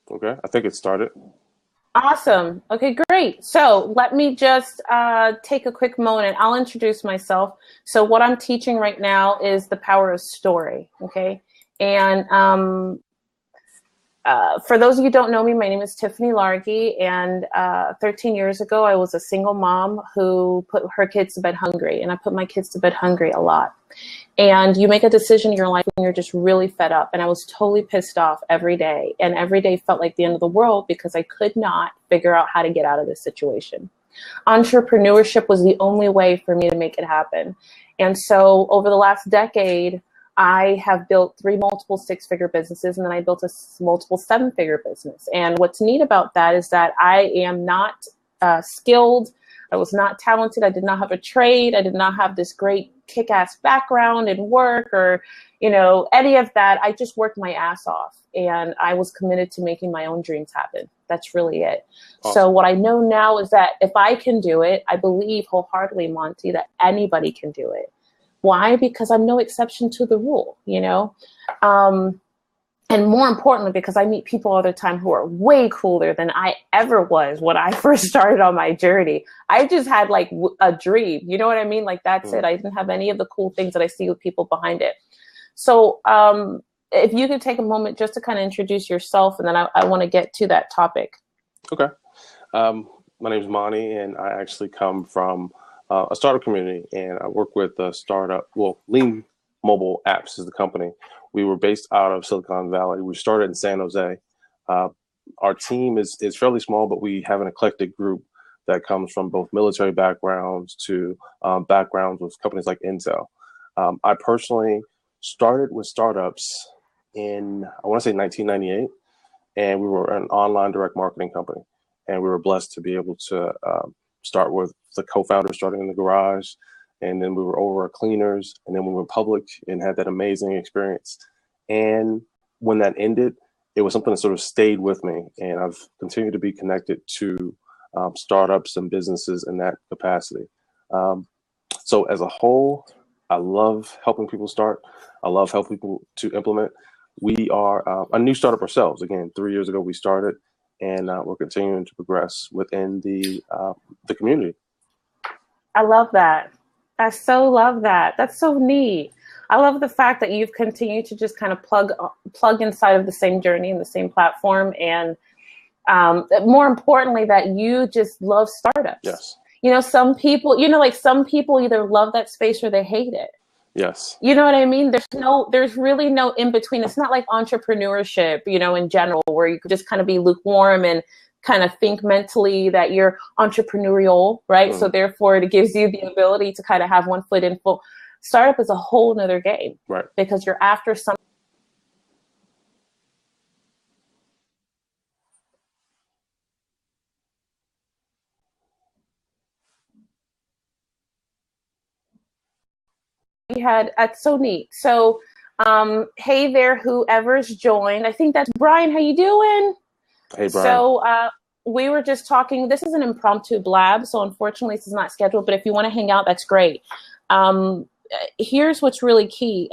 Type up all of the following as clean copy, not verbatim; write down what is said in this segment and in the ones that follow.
Okay, I think it started. Awesome. Okay, great. So let me just take a quick moment. I'll introduce myself. So what I'm teaching right now is the power of story. Okay, and for those of you who don't know me, my name is Tiffany Largy, and 13 years ago, I was a single mom who put her kids to bed hungry, and I put my kids to bed hungry a lot. And you make a decision in your life when you're just really fed up, and I was totally pissed off every day, and every day felt like the end of the world because I could not figure out how to get out of this situation. Entrepreneurship was the only way for me to make it happen. And so over the last decade, I have built 3 multiple 6-figure businesses, and then I built a multiple 7-figure business. And what's neat about that is that I am not skilled. I was not talented. I did not have a trade. I did not have this great kick-ass background in work or, you know, any of that. I just worked my ass off, and I was committed to making my own dreams happen. That's really it. Awesome. So what I know now is that if I can do it, I believe wholeheartedly, Monty, that anybody can do it. Why? Because I'm no exception to the rule, you know? And more importantly, because I meet people all the time who are way cooler than I ever was when I first started on my journey. I just had like a dream, you know what I mean? Like that's it. I didn't have any of the cool things that I see with people behind it. So if you could take a moment just to kind of introduce yourself, and then I want to get to that topic. Okay. My name is Monty, and I actually come from a startup community, and I work with a startup, well, Lean Mobile Apps is the company. We were based out of Silicon Valley. We started in San Jose. Our team is fairly small, but we have an eclectic group that comes from both military backgrounds to backgrounds with companies like Intel. I personally started with startups in, I want to say 1998, and we were an online direct marketing company. And we were blessed to be able to start with the co-founder starting in the garage, and then we were over our cleaners, and then we went public and had that amazing experience. And when that ended, it was something that sort of stayed with me, and I've continued to be connected to startups and businesses in that capacity. So as a whole, I love helping people start. I love helping people to implement. We are a new startup ourselves. Again, 3 years ago we started, and we're continuing to progress within the community. I love that. I so love that. That's so neat. I love the fact that you've continued to just kind of plug inside of the same journey and the same platform, and more importantly, that you just love startups. Yes. You know, some people, you know, like some people either love that space or they hate it. Yes. You know what I mean? There's really no in between. It's not like entrepreneurship, you know, in general, where you could just kind of be lukewarm and kind of think mentally that you're entrepreneurial, right? So therefore it gives you the ability to kind of have one foot in full. Startup is a whole nother game, right? Because you're after something. That's so neat. So hey there, whoever's joined. I think that's Brian. How you doing? Hey, Brian. So we were just talking. This is an impromptu blab, so unfortunately this is not scheduled, but if you want to hang out, that's great. Here's what's really key.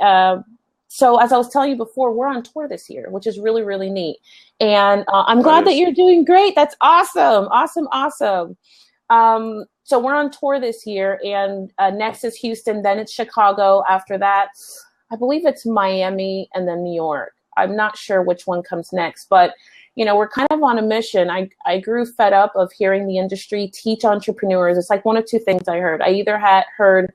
So as I was telling you before, we're on tour this year, which is really, really neat. And I'm glad that you're doing great. That's awesome. Awesome. Awesome. So we're on tour this year, and next is Houston, then it's Chicago. After that, I believe it's Miami and then New York. I'm not sure which one comes next, but you know, we're kind of on a mission. I grew fed up of hearing the industry teach entrepreneurs. It's like one of two things I heard. I either had heard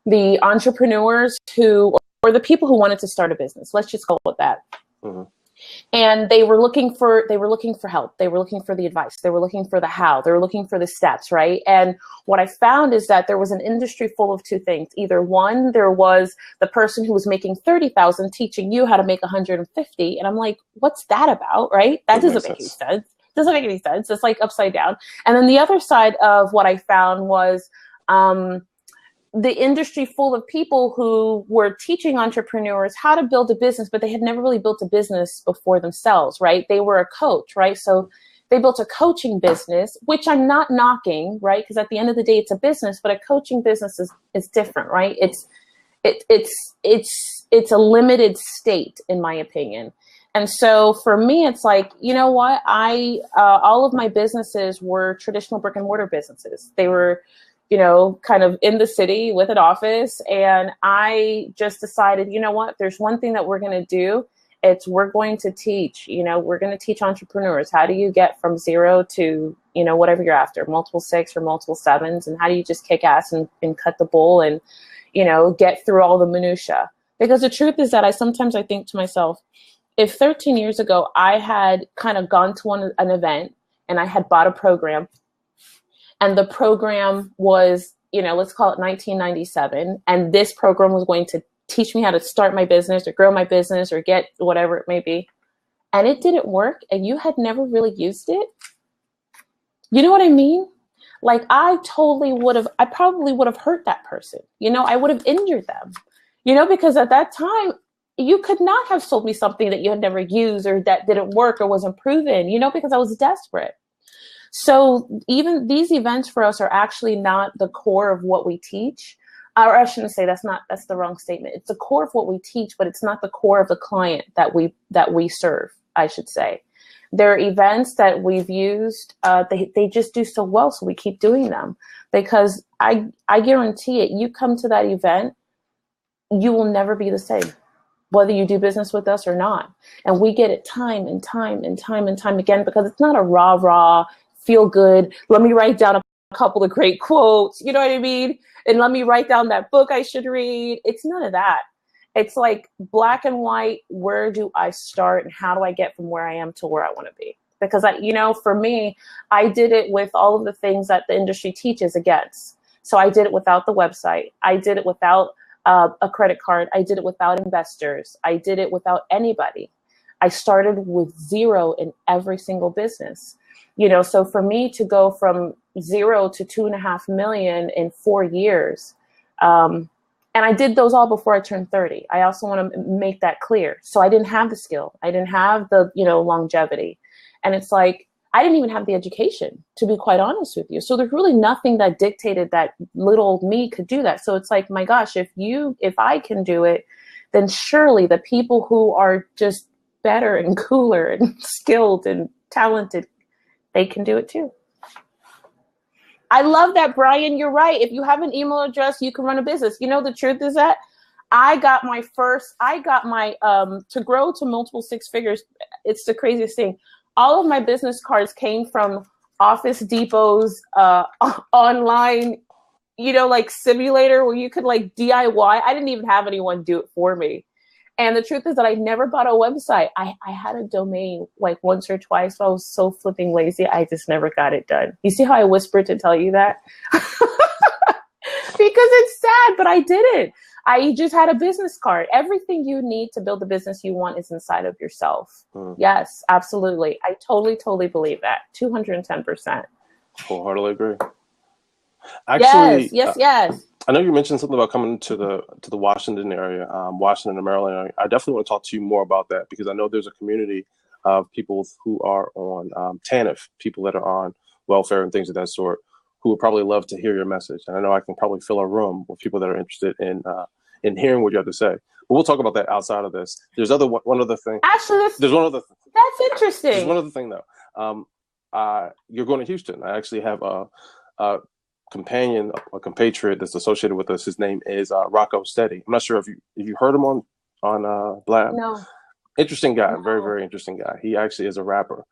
the entrepreneurs or the people who wanted to start a business. Let's just go with that. Mm-hmm. And they were looking for help. They were looking for the advice. They were looking for the how. They were looking for the steps, right? And what I found is that there was an industry full of two things. Either one, there was the person who was making 30,000 teaching you how to make 150, and I'm like, what's that about, right? That doesn't make any sense. Doesn't make any sense. It's like upside down. And then the other side of what I found was the industry full of people who were teaching entrepreneurs how to build a business, but they had never really built a business before themselves, right? They were a coach, right? So they built a coaching business, which I'm not knocking, right? Because at the end of the day, it's a business, but a coaching business is different, right? It's a limited state, in my opinion. And so for me, it's like, you know what? All of my businesses were traditional brick and mortar businesses. They were, kind of in the city with an office. And I just decided, you know what? There's one thing that we're going to do. We're going to teach, we're going to teach entrepreneurs. How do you get from 0 to, whatever you're after, multiple 6 or multiple 7s? And how do you just kick ass and cut the bull and, get through all the minutia? Because the truth is that I sometimes think to myself, if 13 years ago I had kind of gone to an event and I had bought a program, and the program was, let's call it 1997, and this program was going to teach me how to start my business or grow my business or get whatever it may be, and it didn't work, and you had never really used it, you know what I mean? Like, I probably would have hurt that person. I would have injured them, because at that time, you could not have sold me something that you had never used or that didn't work or wasn't proven, because I was desperate. So even these events for us are actually not the core of what we teach. Or I shouldn't say that's the wrong statement. It's the core of what we teach, but it's not the core of the client that we serve, I should say. There are events that we've used, they just do so well, so we keep doing them. Because I guarantee it, you come to that event, you will never be the same, whether you do business with us or not. And we get it time and time and time and time again, because it's not a rah-rah, feel good, let me write down a couple of great quotes, you know what I mean? And let me write down that book I should read. It's none of that. It's like black and white, where do I start and how do I get from where I am to where I want to be? Because for me, I did it with all of the things that the industry teaches against. So I did it without the website. I did it without a credit card. I did it without investors. I did it without anybody. I started with 0 in every single business. So for me to go from 0 to 2.5 million in 4 years, and I did those all before I turned 30. I also want to make that clear. So I didn't have the skill. I didn't have the, longevity. And it's like, I didn't even have the education, to be quite honest with you. So there's really nothing that dictated that little old me could do that. So it's like, my gosh, if I can do it, then surely the people who are just better and cooler and skilled and talented, they can do it too. I love that, Brian. You're right. If you have an email address, you can run a business. The truth is that I got my to grow to multiple 6 figures. It's the craziest thing. All of my business cards came from Office Depot's online, like simulator where you could like DIY. I didn't even have anyone do it for me. And the truth is that I never bought a website. I had a domain like once or twice, but I was so flipping lazy. I just never got it done. You see how I whispered to tell you that? Because it's sad, but I did it. I just had a business card. Everything you need to build the business you want is inside of yourself. Yes, absolutely. I totally believe that. 210%. Wholeheartedly agree. Actually, yes. I know you mentioned something about coming to the Washington area, Washington and Maryland area. I definitely want to talk to you more about that, because I know there's a community of people who are on TANF, people that are on welfare and things of that sort, who would probably love to hear your message. And I know I can probably fill a room with people that are interested in hearing what you have to say. But we'll talk about that outside of this. There's one other thing. Actually, there's one other. That's interesting. There's one other thing though. You're going to Houston. I actually have a companion, a compatriot that's associated with us. His name is Rocco Steady. I'm not sure if you heard him on Blab. No. Interesting guy, no. very, very interesting guy. He actually is a rapper.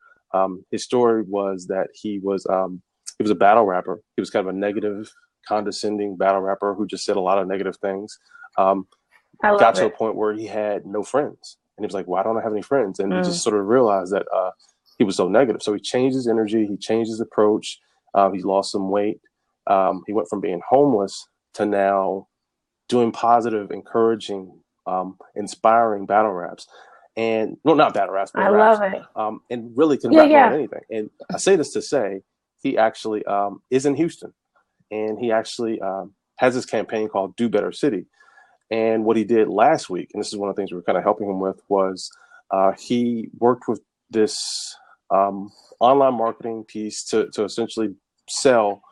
His story was that he was a battle rapper. He was kind of a negative, condescending battle rapper who just said a lot of negative things. Got to a point where he had no friends, and he was like, "Why don't I have any friends?" And he just sort of realized that he was so negative. So he changed his energy. He changed his approach. He lost some weight. He went from being homeless to now doing positive, encouraging, inspiring battle raps. And not battle raps, but raps. Love it. And really can rap on anything. And I say this to say he actually is in Houston, and he actually has this campaign called Do Better City. And what he did last week, and this is one of the things we were kind of helping him with, was he worked with this online marketing piece to essentially sell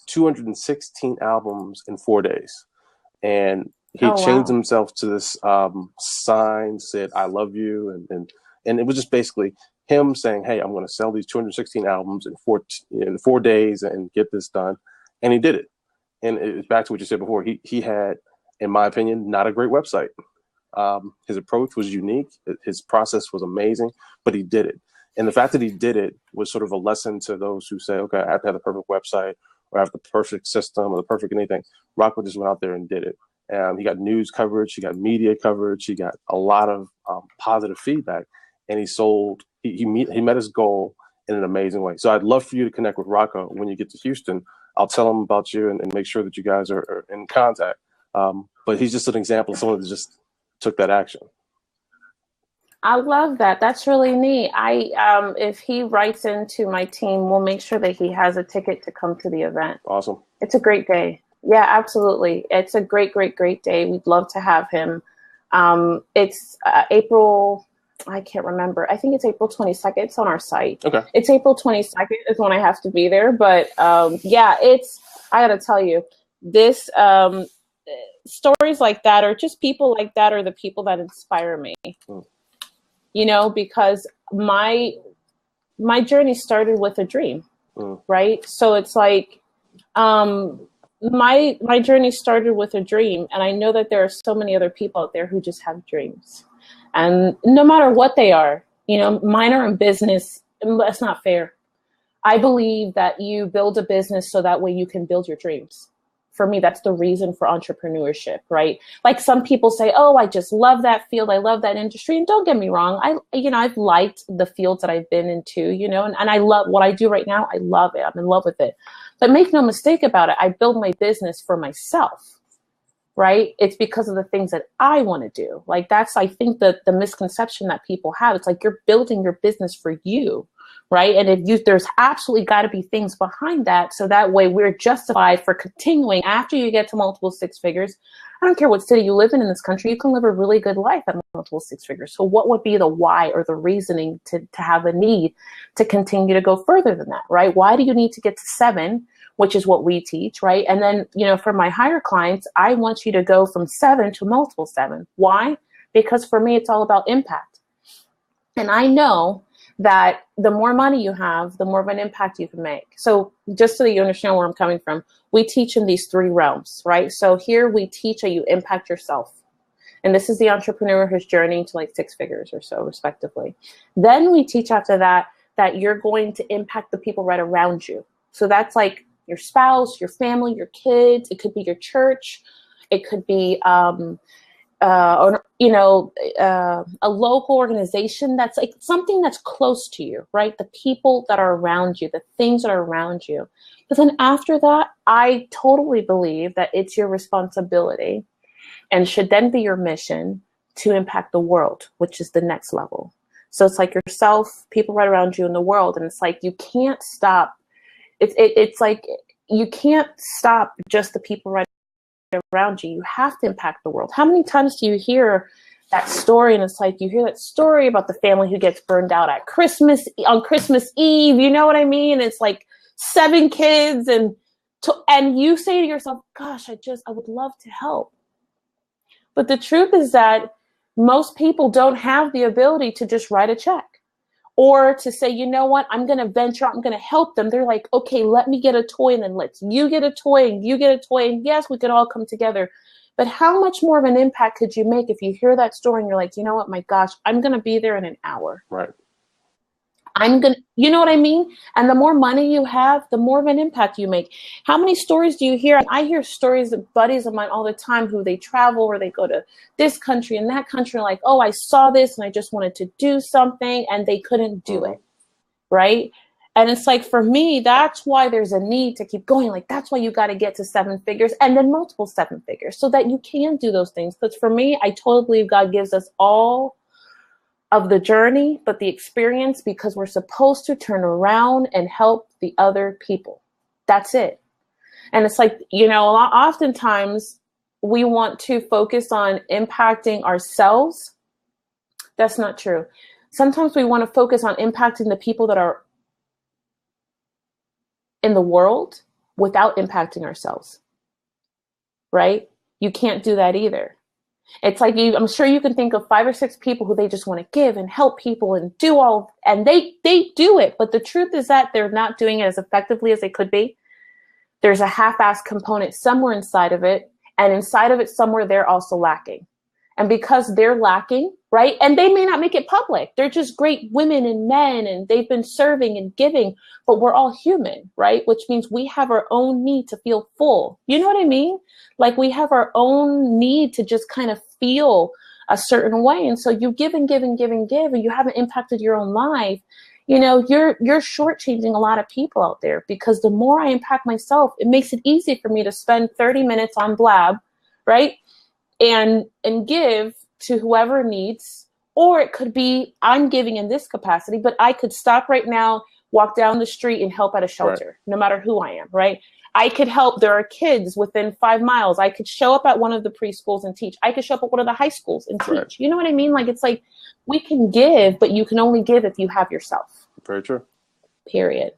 216 albums in 4 days. And He Oh, changed wow. himself to this sign, said "I love you," and it was just basically him saying, "Hey, I'm going to sell these 216 albums in 4 days and get this done," and he did it. And it's back to what you said before. He had, in my opinion, not a great website. His approach was unique. His process was amazing, but he did it. And the fact that he did it was sort of a lesson to those who say, okay, I have to have the perfect website or have the perfect system or the perfect anything. Rocco just went out there and did it. He got news coverage, he got media coverage, he got a lot of positive feedback, and he sold. He met his goal in an amazing way. So I'd love for you to connect with Rocco when you get to Houston. I'll tell him about you and make sure that you guys are in contact. But he's just an example of someone that just took that action. I love that. That's really neat. If he writes into my team, we'll make sure that he has a ticket to come to the event. Awesome. It's a great day. Yeah, absolutely. It's a great, great, great day. We'd love to have him. It's April, I can't remember. I think it's April 22nd. It's on our site. Okay. It's April 22nd is when I have to be there. But yeah, I got to tell you, this stories like that, or just people like that, are the people that inspire me. You know, because my journey started with a dream, right? So it's like my journey started with a dream, and I know that there are so many other people out there who just have dreams, and no matter what they are, you know, mine are in business. That's not fair. I believe that you build a business so that way you can build your dreams. For me, that's the reason for entrepreneurship, right? Like some people say, oh, I just love that field. I love that industry. And don't get me wrong. I've liked the fields that I've been into, you know, and I love what I do right now. I love it. I'm in love with it. But make no mistake about it. I build my business for myself, right? It's because of the things that I want to do. Like that's, I think the misconception that people have. It's like you're building your business for you. Right. And there's absolutely got to be things behind that. So that way we're justified for continuing after you get to multiple six figures. I don't care what city you live in this country, you can live a really good life at multiple six figures. So what would be the why or the reasoning to have a need to continue to go further than that? Right. Why do you need to get to 7, which is what we teach? Right. And then, you know, for my higher clients, I want you to go from 7 to multiple 7. Why? Because for me, it's all about impact. And I know that the more money you have, the more of an impact you can make. So just so that you understand where I'm coming from, we teach in these 3 realms, right? So here we teach how you impact yourself. And this is the entrepreneur who's journeying to like 6 figures or so, respectively. Then we teach after that you're going to impact the people right around you. So that's like your spouse, your family, your kids. It could be your church. It could be a local organization that's like something that's close to you, right? The people that are around you, the things that are around you. But then after that, I totally believe that it's your responsibility and should then be your mission to impact the world, which is the next level. So it's like yourself, people right around you in the world. And it's like, you can't stop. It's like, you can't stop just the people right around you. You have to impact the world. How many times do you hear that story? And it's like, you hear that story about the family who gets burned out at Christmas, on Christmas Eve, you know what I mean? It's like 7 kids and you say to yourself, gosh, I would love to help. But the truth is that most people don't have the ability to just write a check or to say, you know what, I'm going to venture out, I'm going to help them. They're like, okay, let me get a toy, and then let's you get a toy and you get a toy. And yes, we could all come together. But how much more of an impact could you make if you hear that story and you're like, you know what, my gosh, I'm going to be there in an hour. Right. You know what I mean? And the more money you have, the more of an impact you make. How many stories do you hear? I hear stories of buddies of mine all the time who they travel or they go to this country and that country, like, oh, I saw this and I just wanted to do something and they couldn't do it. Right. And it's like, for me, that's why there's a need to keep going. Like, that's why you got to get to 7 figures and then multiple 7 figures so that you can do those things. Because for me, I totally believe God gives us all of the journey, but the experience, because we're supposed to turn around and help the other people. That's it. And it's like, you know, oftentimes we want to focus on impacting ourselves. That's not true. Sometimes we want to focus on impacting the people that are in the world without impacting ourselves. Right? you can't do that either. It's like I'm sure you can think of 5 or 6 people who they just want to give and help people and do all, and they do it. But the truth is that they're not doing it as effectively as they could be. There's a half-assed component somewhere inside of it, and inside of it somewhere they're also lacking. And because they're lacking, right? And they may not make it public. They're just great women and men, and they've been serving and giving, but we're all human, right? Which means we have our own need to feel full. You know what I mean? Like we have our own need to just kind of feel a certain way. And so you give and give and give and give, and you haven't impacted your own life. You know, you're shortchanging a lot of people out there, because the more I impact myself, it makes it easy for me to spend 30 minutes on Blab, right? And give to whoever needs. Or it could be I'm giving in this capacity, but I could stop right now, walk down the street and help at a shelter, right, no matter who I am, right? I could help. There are kids within 5 miles. I could show up at one of the preschools and teach. I could show up at one of the high schools and teach. Right. You know what I mean? Like, it's like we can give, but you can only give if you have yourself. Very true. Period.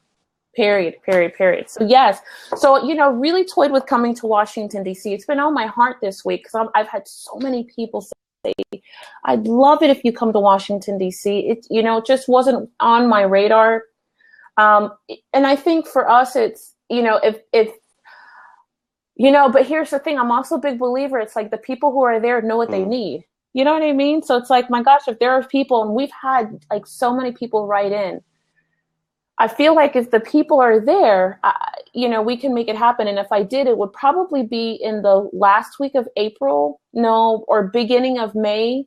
So yes. So, you know, really toyed with coming to Washington, D.C. It's been on my heart this week because I've had so many people say, I'd love it if you come to Washington, D.C. It, you know, it just wasn't on my radar. And I think for us, it's, you know, if you know, but here's the thing. I'm also a big believer. It's like the people who are there know what they need. You know what I mean? So it's like, my gosh, if there are people, and we've had like so many people write in, I feel like if the people are there, you know, we can make it happen. And if I did, it would probably be in the last week of April, or beginning of May,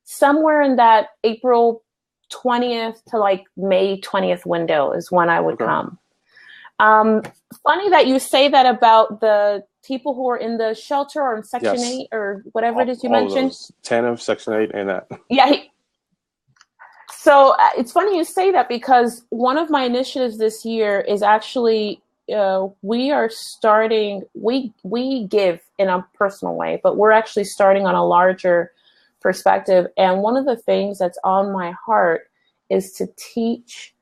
somewhere in that April 20th to like May 20th window is when I would come. Funny that you say that about the people who are in the shelter or in Section 8 or whatever it is you mentioned. TANF, Section 8, and that. Yeah. So it's funny you say that, because one of my initiatives this year is actually we are starting, we give in a personal way, but we're actually starting on a larger perspective. And one of the things that's on my heart is to teach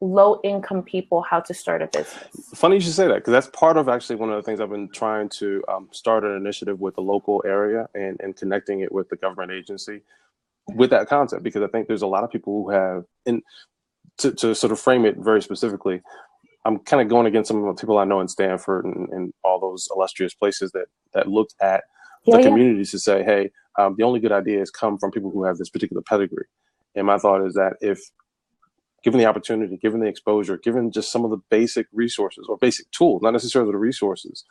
low-income people how to start a business. Funny you should say that, because that's part of actually one of the things I've been trying to start an initiative with the local area and connecting it with the government agency with that concept, because I think there's a lot of people who have, and to sort of frame it very specifically, I'm kind of going against some of the people I know in Stanford and all those illustrious places that looked at the communities to say, hey, the only good ideas come from people who have this particular pedigree. And my thought is that if given the opportunity, given the exposure, given just some of the basic resources or basic tools, not necessarily the resources,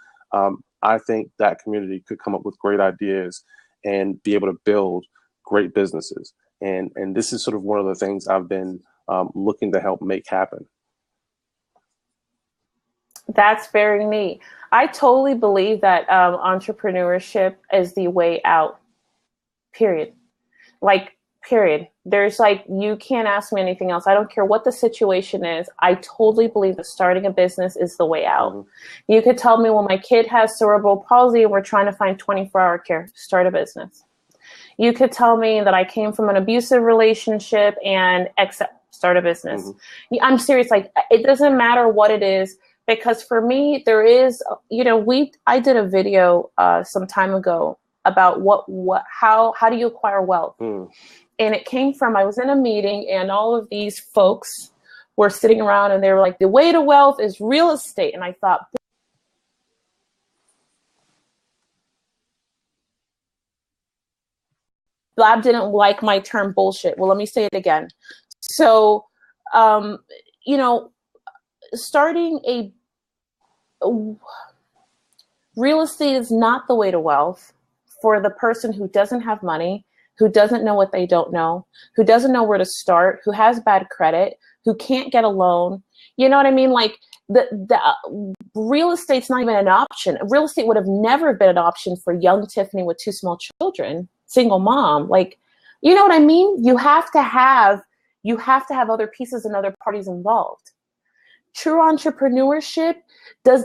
I think that community could come up with great ideas and be able to build great businesses. And this is sort of one of the things I've been looking to help make happen. That's very neat. I totally believe that entrepreneurship is the way out, period. Like, period. There's like, you can't ask me anything else. I don't care what the situation is. I totally believe that starting a business is the way out. Mm-hmm. You could tell me, well, my kid has cerebral palsy and we're trying to find 24-hour care. Start a business. You could tell me that I came from an abusive relationship and start a business. Mm-hmm. I'm serious. Like, it doesn't matter what it is, because for me, there is, you know, I did a video some time ago about how do you acquire wealth? And it came from, I was in a meeting and all of these folks were sitting around and they were like, the way to wealth is real estate. And I thought, Blab didn't like my term bullshit. Well, let me say it again. So, you know, starting real estate is not the way to wealth for the person who doesn't have money, who doesn't know what they don't know, who doesn't know where to start, who has bad credit, who can't get a loan. You know what I mean? Like, the real estate's not even an option. Real estate would have never been an option for young Tiffany with 2 small children, single mom. Like, you know what I mean? You have to have other pieces and other parties involved. True entrepreneurship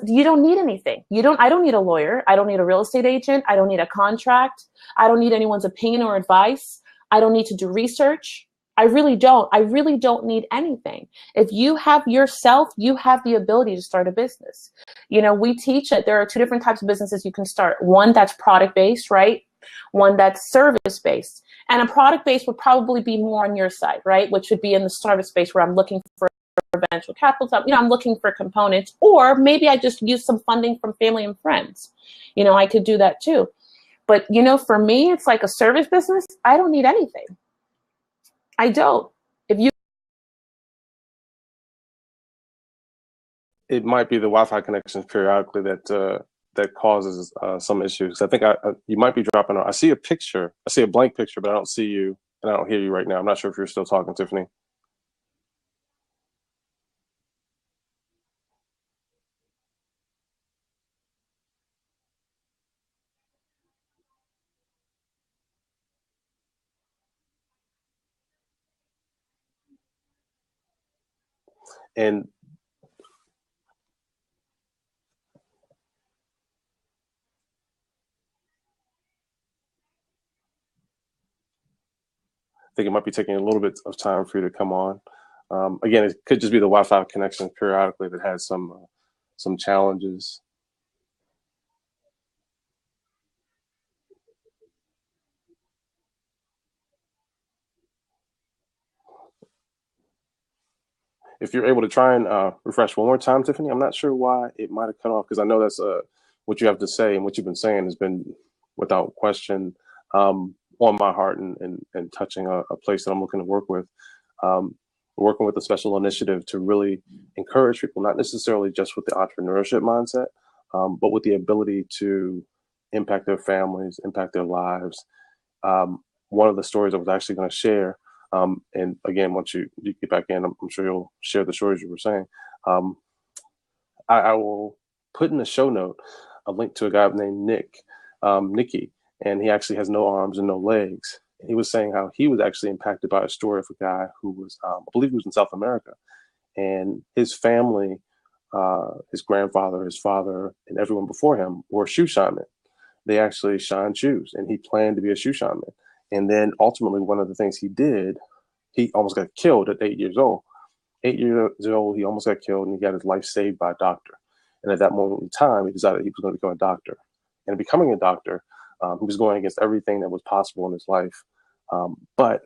you don't need anything. I don't need a lawyer. I don't need a real estate agent. I don't need a contract. I don't need anyone's opinion or advice. I don't need to do research. I really don't. I really don't need anything. If you have yourself, you have the ability to start a business. You know, we teach that there are two different types of businesses you can start. One that's product-based, right? One that's service-based. And a product-based would probably be more on your side, right? Which would be in the service space where I'm looking for venture capital, you know, I'm looking for components, or maybe I just use some funding from family and friends. You know, I could do that too. But, you know, for me, it's like a service business. I don't need anything. I don't. If you It might be the Wi-Fi connections periodically that causes some issues. I think you might be dropping out. I see a picture. I see a blank picture, but I don't see you, and I don't hear you right now. I'm not sure if you're still talking, Tiffany. And I think it might be taking a little bit of time for you to come on. Again, it could just be the Wi-Fi connection periodically that has some challenges. If you're able to try and refresh one more time, Tiffany, I'm not sure why it might have cut off, because I know that's what you have to say, and what you've been saying has been without question on my heart, and touching a place that I'm looking to work with. We're working with a special initiative to really encourage people, not necessarily just with the entrepreneurship mindset, but with the ability to impact their families, impact their lives. One of the stories I was actually going to share, and again, once you get back in, I'm sure you'll share the stories you were saying. I will put in the show note a link to a guy named Nicky, and he actually has no arms and no legs. He was saying how he was actually impacted by a story of a guy who was, I believe he was in South America, and his family, his grandfather, his father, and everyone before him were shoe shinemen. They actually shined shoes, and he planned to be a shoe shineman. And then ultimately, one of the things he did, he almost got killed at 8 years old. 8 years old, he almost got killed, and he got his life saved by a doctor. And at that moment in time, he decided he was going to become a doctor. And in becoming a doctor, he was going against everything that was possible in his life. But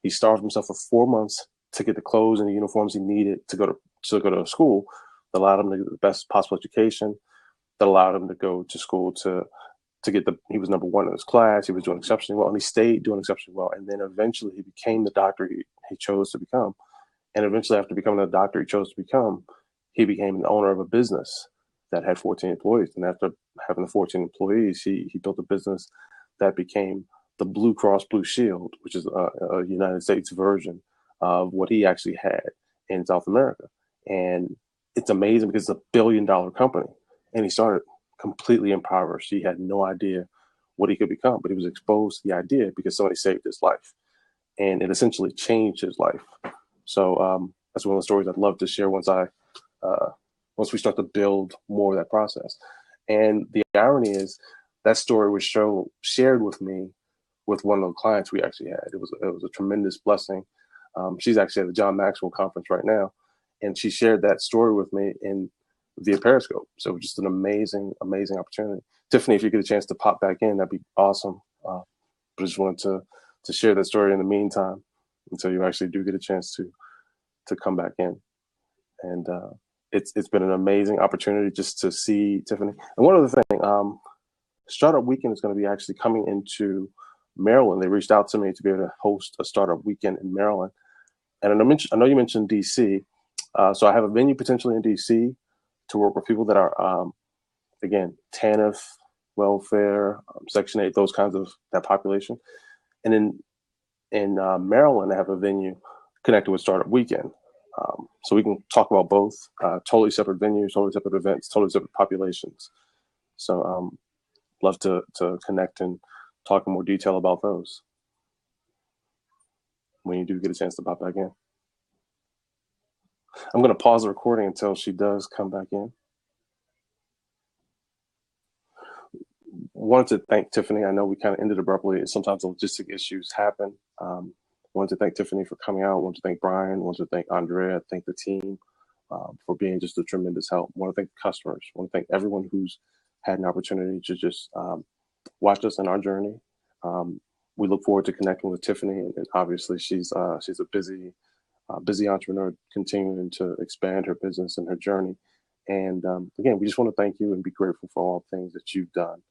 he starved himself for 4 months to get the clothes and the uniforms he needed to go to school that allowed him to get the best possible education, that allowed him to go to school to get he was number one in his class. He was doing exceptionally well, and he stayed doing exceptionally well. And then eventually he became the doctor he chose to become. And eventually, after becoming the doctor he chose to become, he became an owner of a business that had 14 employees. And after having the 14 employees, he built a business that became the Blue Cross Blue Shield, which is a United States version of what he actually had in South America. And it's amazing because it's $1 billion company. And he started completely impoverished. He had no idea what he could become, but he was exposed to the idea because somebody saved his life. And it essentially changed his life. So that's one of the stories I'd love to share once we start to build more of that process. And the irony is that story was shared with me with one of the clients we actually had. It was a tremendous blessing. She's actually at the John Maxwell conference right now, and she shared that story with me via Periscope. So just an amazing, amazing opportunity. Tiffany, if you get a chance to pop back in, that'd be awesome. But I just wanted to share that story in the meantime until you actually do get a chance to come back in. And it's been an amazing opportunity just to see Tiffany. And one other thing, Startup Weekend is going to be actually coming into Maryland. They reached out to me to be able to host a Startup Weekend in Maryland. And I know you mentioned DC. So I have a venue potentially in DC to work with people that are, again, TANF, welfare, Section 8, those kinds of that population. And in Maryland, I have a venue connected with Startup Weekend. So we can talk about both, totally separate venues, totally separate events, totally separate populations. So love to connect and talk in more detail about those when you do get a chance to pop back in. I'm going to pause the recording until she does come back in. Wanted to thank Tiffany. I know we kind of ended abruptly. Sometimes logistic issues happen. Wanted to thank Tiffany for coming out. Wanted to thank Brian. Wanted to thank Andrea. Thank the team for being just a tremendous help. I want to thank customers. I want to thank everyone who's had an opportunity to just watch us in our journey. We look forward to connecting with Tiffany, and obviously she's a busy entrepreneur continuing to expand her business and her journey. And again, we just want to thank you and be grateful for all the things that you've done,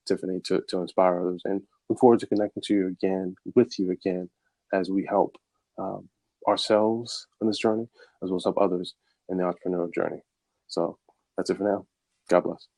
Tiffany, to inspire others. And look forward to connecting with you again, as we help ourselves in this journey, as well as help others in the entrepreneurial journey. So that's it for now. God bless.